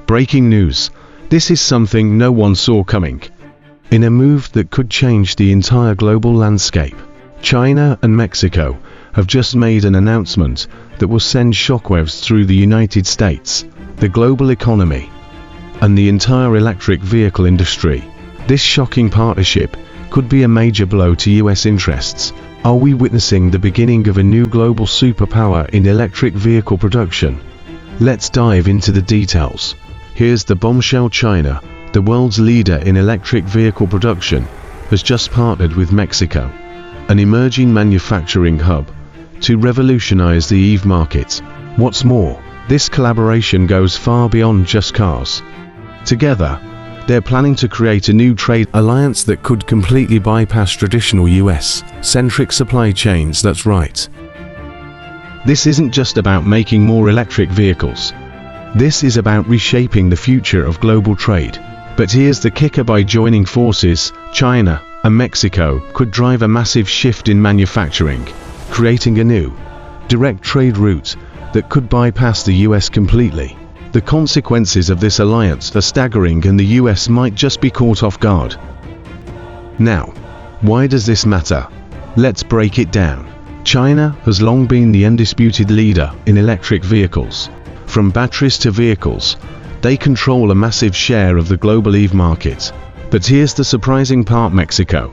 Breaking news. This is something no one saw coming. In a move that could change the entire global landscape, China and Mexico have just made an announcement that will send shockwaves through the United States, the global economy, and the entire electric vehicle industry. This shocking partnership could be a major blow to US interests. Are we witnessing the beginning of a new global superpower in electric vehicle production? Let's dive into the details. Here's the bombshell. China, the world's leader in electric vehicle production, has just partnered with Mexico, an emerging manufacturing hub, to revolutionize the EV market. What's more, this collaboration goes far beyond just cars. Together, they're planning to create a new trade alliance that could completely bypass traditional US-centric supply chains. That's right. This isn't just about making more electric vehicles. This is about reshaping the future of global trade. But here's the kicker: by joining forces, China and Mexico could drive a massive shift in manufacturing, creating a new, direct trade route that could bypass the US completely. The consequences of this alliance are staggering, and the US might just be caught off guard. Now, why does this matter? Let's break it down. China has long been the undisputed leader in electric vehicles. From batteries to vehicles, they control a massive share of the global EV market. But here's the surprising part: Mexico,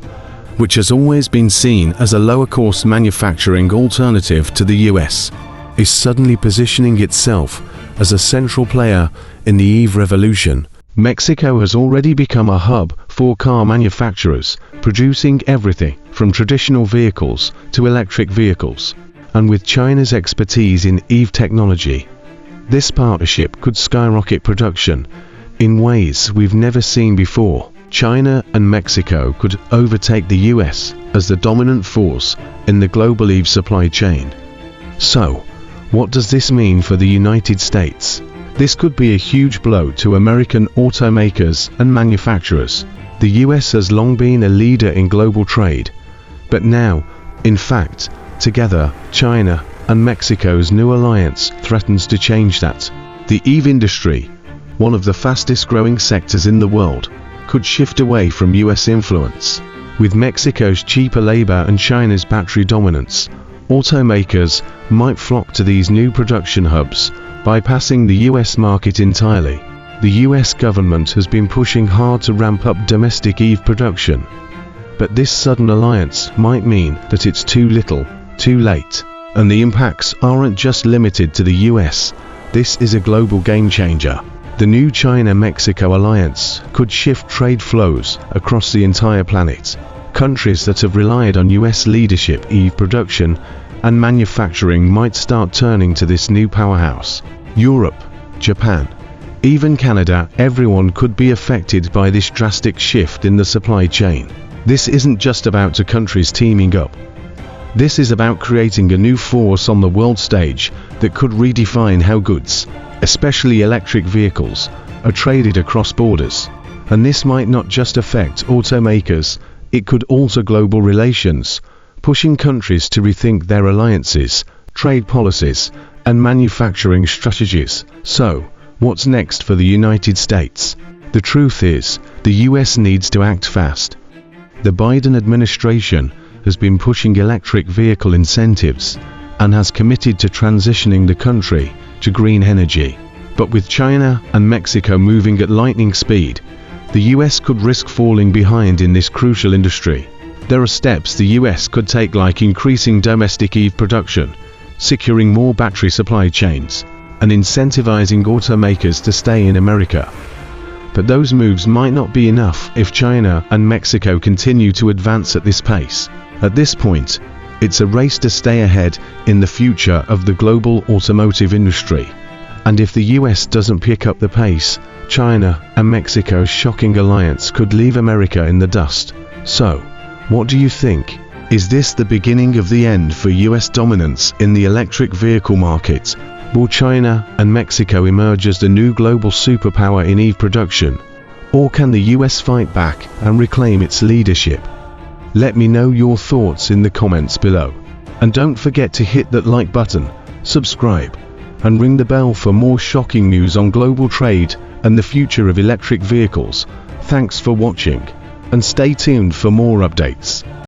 which has always been seen as a lower-cost manufacturing alternative to the US, is suddenly positioning itself as a central player in the EV revolution. Mexico has already become a hub for car manufacturers, producing everything from traditional vehicles to electric vehicles. And with China's expertise in EV technology, this partnership could skyrocket production in ways we've never seen before. China and Mexico could overtake the US as the dominant force in the global EV supply chain. So, what does this mean for the United States? This could be a huge blow to American automakers and manufacturers. The US has long been a leader in global trade, but now, in fact, together, China and Mexico's new alliance threatens to change that. The EV industry, one of the fastest growing sectors in the world, could shift away from US influence. With Mexico's cheaper labor and China's battery dominance, automakers might flock to these new production hubs, bypassing the US market entirely. The US government has been pushing hard to ramp up domestic EV production, but this sudden alliance might mean that it's too little, too late. And the impacts aren't just limited to the US. This is a global game changer. The new China-Mexico alliance could shift trade flows across the entire planet. Countries that have relied on US leadership EV production and manufacturing might start turning to this new powerhouse. Europe, Japan, even Canada, everyone could be affected by this drastic shift in the supply chain. This isn't just about two countries teaming up. This is about creating a new force on the world stage that could redefine how goods, especially electric vehicles, are traded across borders. And this might not just affect automakers, it could alter global relations, pushing countries to rethink their alliances, trade policies, and manufacturing strategies. So, what's next for the United States? The truth is, the US needs to act fast. The Biden administration has been pushing electric vehicle incentives and has committed to transitioning the country to green energy. But with China and Mexico moving at lightning speed, the US could risk falling behind in this crucial industry. There are steps the US could take, like increasing domestic EV production, securing more battery supply chains, and incentivizing automakers to stay in America. But those moves might not be enough if China and Mexico continue to advance at this pace. At this point, it's a race to stay ahead in the future of the global automotive industry. And if the US doesn't pick up the pace, China and Mexico's shocking alliance could leave America in the dust. So, what do you think? Is this the beginning of the end for US dominance in the electric vehicle market? Will China and Mexico emerge as the new global superpower in EV production? Or can the US fight back and reclaim its leadership? Let me know your thoughts in the comments below. And don't forget to hit that like button, subscribe, and ring the bell for more shocking news on global trade, and the future of electric vehicles. Thanks for watching, and stay tuned for more updates.